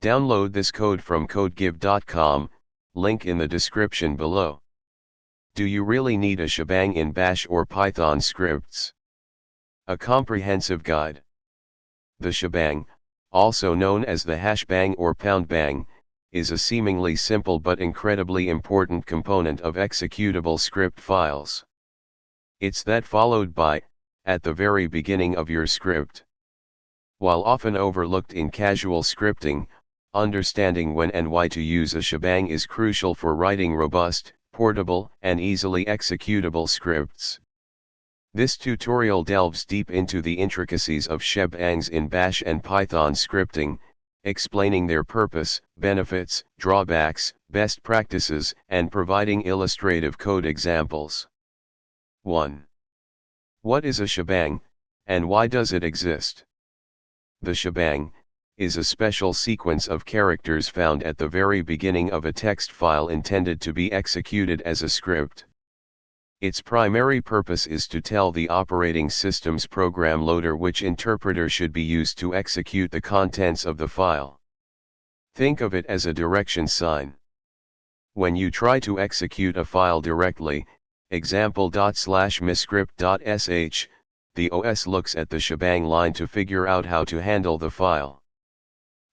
Download this code from codegive.com, link in the description below. Do you really need a shebang in Bash or Python scripts? A comprehensive guide. The shebang, also known as the hashbang or poundbang, is a seemingly simple but incredibly important component of executable script files. It's that followed by, at the very beginning of your script. While often overlooked in casual scripting, understanding when and why to use a shebang is crucial for writing robust, portable, and easily executable scripts. This tutorial delves deep into the intricacies of shebangs in Bash and Python scripting, explaining their purpose, benefits, drawbacks, best practices, and providing illustrative code examples. 1. What is a shebang, and why does it exist? The shebang is a special sequence of characters found at the very beginning of a text file intended to be executed as a script. Its primary purpose is to tell the operating system's program loader which interpreter should be used to execute the contents of the file. Think of it as a direction sign. When you try to execute a file directly, example./misscript.sh, the OS looks at the shebang line to figure out how to handle the file.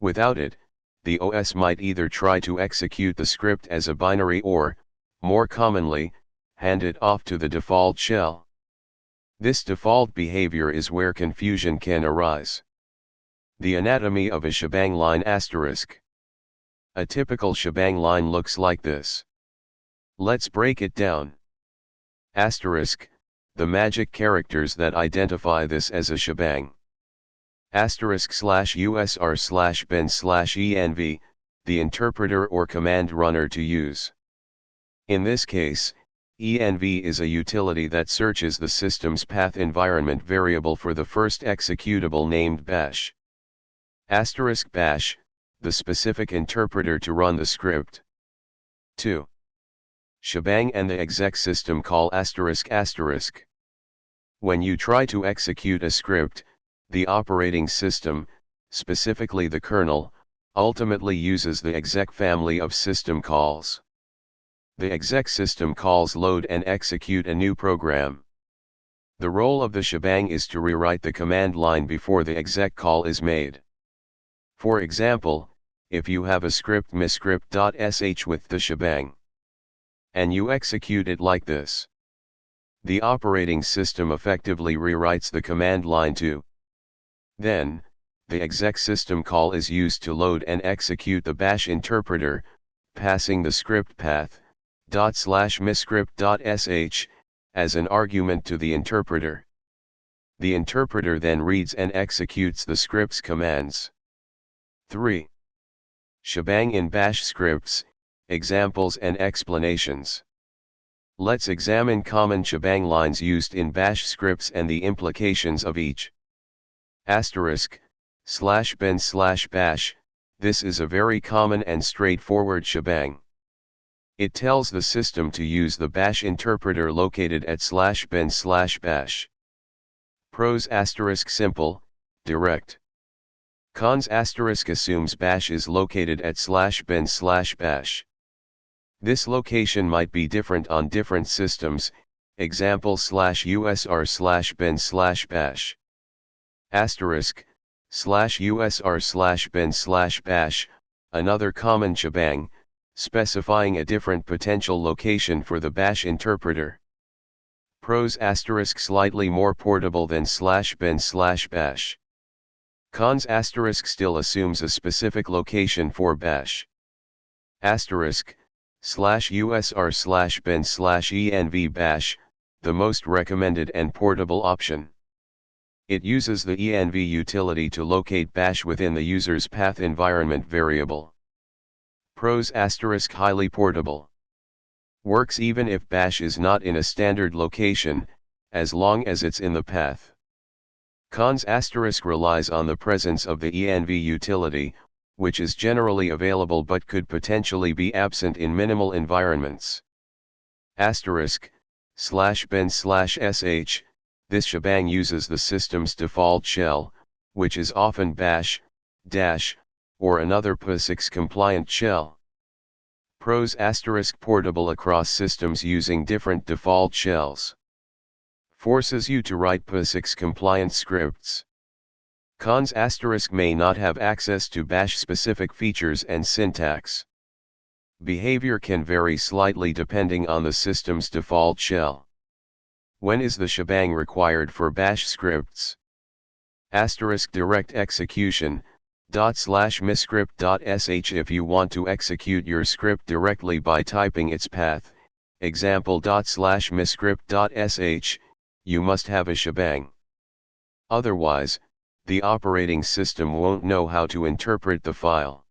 Without it, the OS might either try to execute the script as a binary or, more commonly, hand it off to the default shell. This default behavior is where confusion can arise. The anatomy of a shebang line asterisk. A typical shebang line looks like this. Let's break it down. Asterisk, the magic characters that identify this as a shebang. */usr/ben/env, the interpreter or command runner to use. In this case, env is a utility that searches the system's path environment variable for the first executable named bash. *bash, the specific interpreter to run the script. 2. Shebang and the exec system call ****. When you try to execute a script, the operating system, specifically the kernel, ultimately uses the exec family of system calls. The exec system calls load and execute a new program. The role of the shebang is to rewrite the command line before the exec call is made. For example, if you have a script misscript.sh with the shebang, and you execute it like this, the operating system effectively rewrites the command line too. Then, the exec system call is used to load and execute the bash interpreter, passing the script path, /misscript.sh, as an argument to the interpreter. The interpreter then reads and executes the script's commands. 3. Shebang in bash scripts, examples and explanations. Let's examine common shebang lines used in bash scripts and the implications of each. */ben/bash, this is a very common and straightforward shebang. It tells the system to use the bash interpreter located at /ben/bash. Pros * simple, direct. Cons * assumes bash is located at /ben/bash. This location might be different on different systems, example /usr/ben/bash. */usr/ben/bash, another common shebang, specifying a different potential location for the bash interpreter. Pros * slightly more portable than /ben/bash. Cons * still assumes a specific location for bash. */usr/ben/env bash, the most recommended and portable option. It uses the env utility to locate bash within the user's path environment variable. Pros * highly portable. Works even if bash is not in a standard location, as long as it's in the path. Cons * relies on the presence of the env utility, which is generally available but could potentially be absent in minimal environments. */ben/sh, this shebang uses the system's default shell, which is often bash, dash, or another POSIX compliant shell. Pros * portable across systems using different default shells. Forces you to write POSIX compliant scripts. Cons * may not have access to bash specific features and syntax. Behavior can vary slightly depending on the system's default shell. When is the shebang required for bash scripts? Direct execution, /miscript.sh if you want to execute your script directly by typing its path, example ./miscript.sh, you must have a shebang. Otherwise, the operating system won't know how to interpret the file.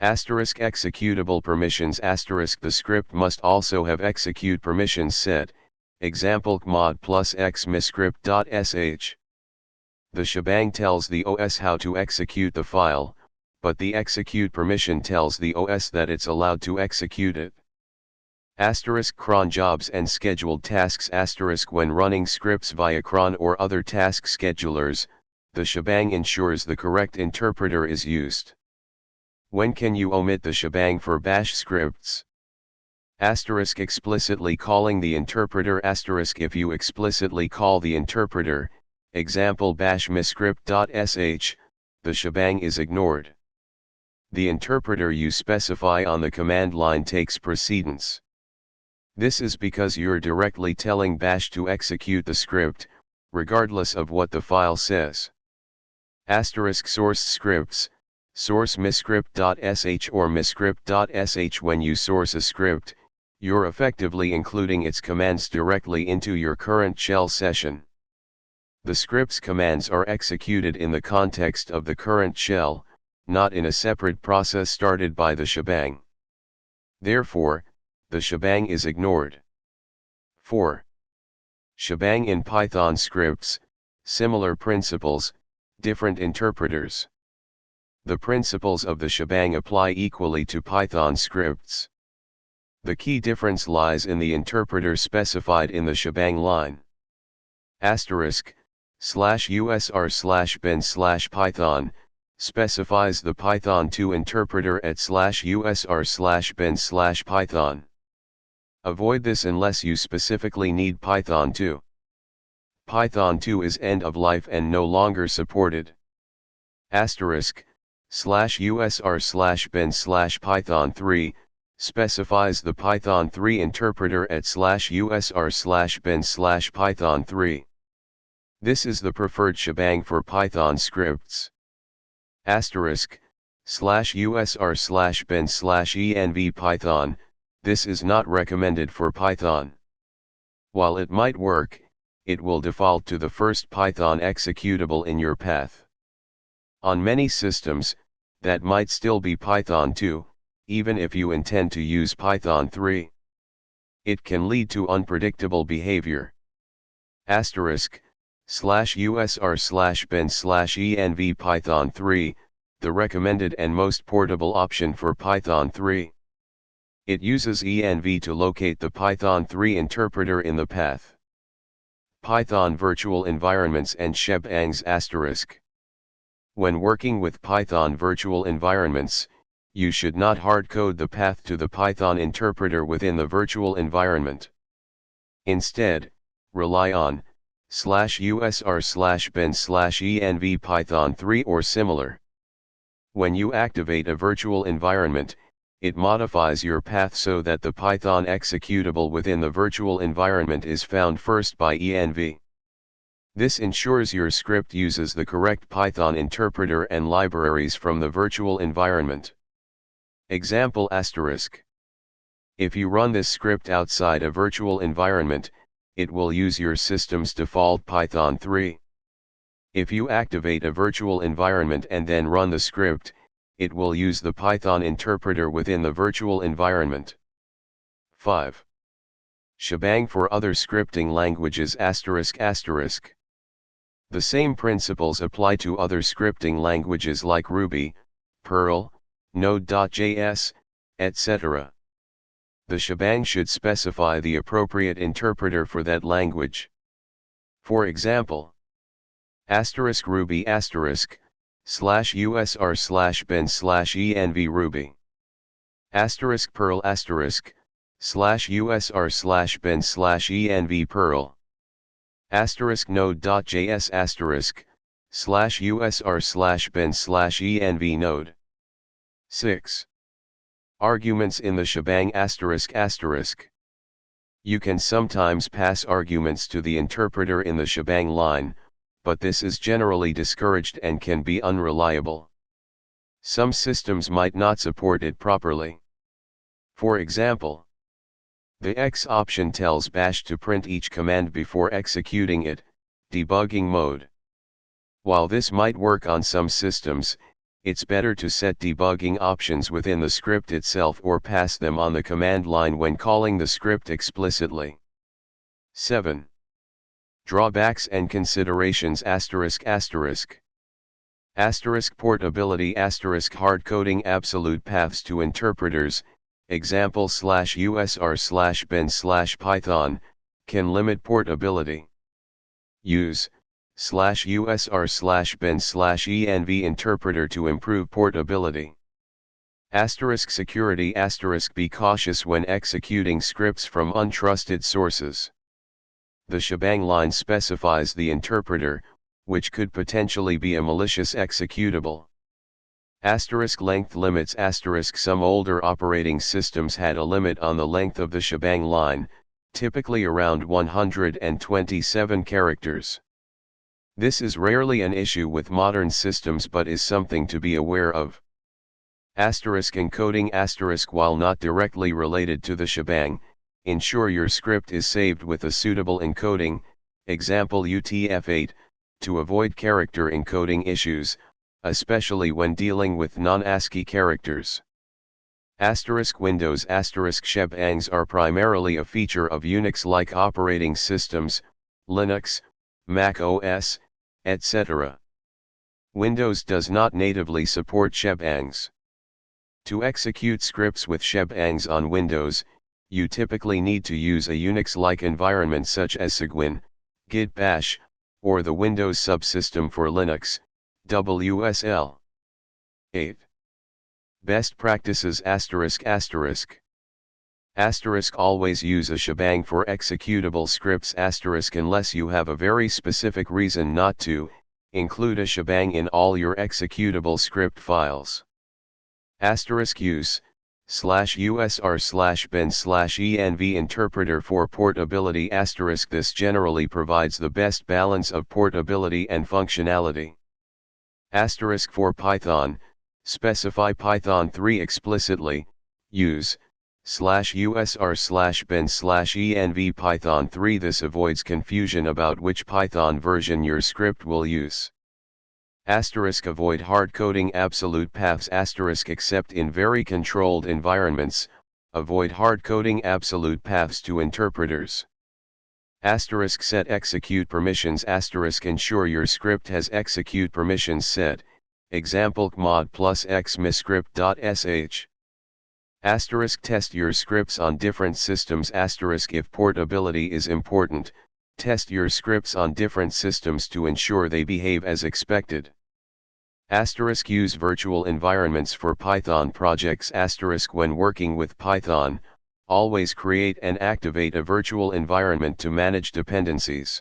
Executable permissions the script must also have execute permissions set, example mod +x miscript.sh. The shebang tells the OS how to execute the file, but the execute permission tells the OS that it's allowed to execute it. Cron jobs and scheduled tasks when running scripts via cron or other task schedulers, the shebang ensures the correct interpreter is used. When can you omit the shebang for bash scripts? Explicitly calling the interpreter if you explicitly call the interpreter, example bash miscript.sh, the shebang is ignored. The interpreter you specify on the command line takes precedence. This is because you're directly telling bash to execute the script, regardless of what the file says. Source scripts, source miscript.sh or miscript.sh. When you source a script, you're effectively including its commands directly into your current shell session. The script's commands are executed in the context of the current shell, not in a separate process started by the shebang. Therefore, the shebang is ignored. 4. Shebang in Python scripts, similar principles, different interpreters. The principles of the shebang apply equally to Python scripts. The key difference lies in the interpreter specified in the shebang line. /usr/bin/python, specifies the Python 2 interpreter at /usr/bin/python. Avoid this unless you specifically need Python 2. Python 2 is end of life and no longer supported. /usr/bin/python 3, specifies the Python 3 interpreter at /usr/bin/python 3. This is the preferred shebang for Python scripts. /usr/bin/env python, this is not recommended for Python. While it might work, it will default to the first Python executable in your path. On many systems, that might still be Python 2, even if you intend to use Python 3. It can lead to unpredictable behavior. /usr/bin/env python 3, the recommended and most portable option for Python 3. It uses env to locate the Python 3 interpreter in the path. Python virtual environments and shebangs *. When working with Python virtual environments, you should not hard-code the path to the Python interpreter within the virtual environment. Instead, rely on /usr/bin/env python 3 or similar. When you activate a virtual environment, it modifies your path so that the Python executable within the virtual environment is found first by env. This ensures your script uses the correct Python interpreter and libraries from the virtual environment. Example *. If you run this script outside a virtual environment, it will use your system's default Python 3. If you activate a virtual environment and then run the script, it will use the Python interpreter within the virtual environment. 5. Shebang for other scripting languages ***. The same principles apply to other scripting languages like Ruby, Perl, Node.js, etc. The shebang should specify the appropriate interpreter for that language. For example, **Ruby** /usr/ben/env ruby *perl /usr/ben/env perl *node.js /usr/ben/env node. 6. Arguments in the shebang ***. You can sometimes pass arguments to the interpreter in the shebang line, but this is generally discouraged and can be unreliable. Some systems might not support it properly. For example, the X option tells bash to print each command before executing it, debugging mode. While this might work on some systems, it's better to set debugging options within the script itself or pass them on the command line when calling the script explicitly. 7. Drawbacks and considerations ***. Portability *** hard-coding absolute paths to interpreters, example /usr/ben/python, can limit portability. Use /usr/ben/env interpreter to improve portability. Security *** Be cautious when executing scripts from untrusted sources. The shebang line specifies the interpreter, which could potentially be a malicious executable. Length limits Some older operating systems had a limit on the length of the shebang line, typically around 127 characters. This is rarely an issue with modern systems but is something to be aware of. Encoding While not directly related to the shebang, ensure your script is saved with a suitable encoding, example UTF-8, to avoid character encoding issues, especially when dealing with non-ASCII characters. Windows shebangs are primarily a feature of Unix-like operating systems, Linux, Mac OS, etc. Windows does not natively support shebangs. To execute scripts with shebangs on Windows, you typically need to use a Unix-like environment such as Cygwin, Git Bash, or the Windows subsystem for Linux, WSL. 8. Best practices ***. Always use a shebang for executable scripts ** unless you have a very specific reason not to, include a shebang in all your executable script files. Use /usr/ben/env interpreter for portability ** This generally provides the best balance of portability and functionality. For Python, specify Python 3 explicitly. Use /usr/ben/env Python 3. This avoids confusion about which Python version your script will use. Avoid hard-coding absolute paths except in very controlled environments. Avoid hard-coding absolute paths to interpreters. Set execute permissions ensure your script has execute permissions set, example mod plus x miscript.sh. Test your scripts on different systems if portability is important, test your scripts on different systems to ensure they behave as expected. Use virtual environments for Python projects when working with Python, always create and activate a virtual environment to manage dependencies.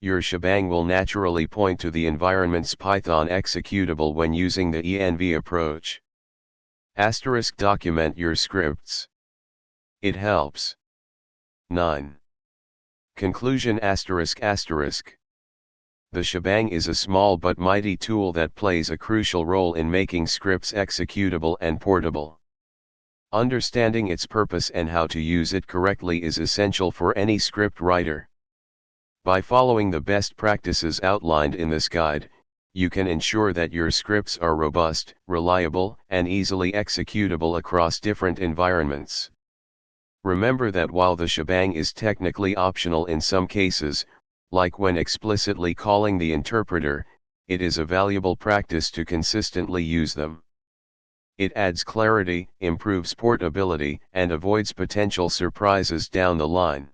Your shebang will naturally point to the environment's Python executable when using the env approach. Document your scripts. It helps. 9. Conclusion The shebang is a small but mighty tool that plays a crucial role in making scripts executable and portable. Understanding its purpose and how to use it correctly is essential for any script writer. By following the best practices outlined in this guide, you can ensure that your scripts are robust, reliable, and easily executable across different environments. Remember that while the shebang is technically optional in some cases, like when explicitly calling the interpreter, it is a valuable practice to consistently use them. It adds clarity, improves portability, and avoids potential surprises down the line.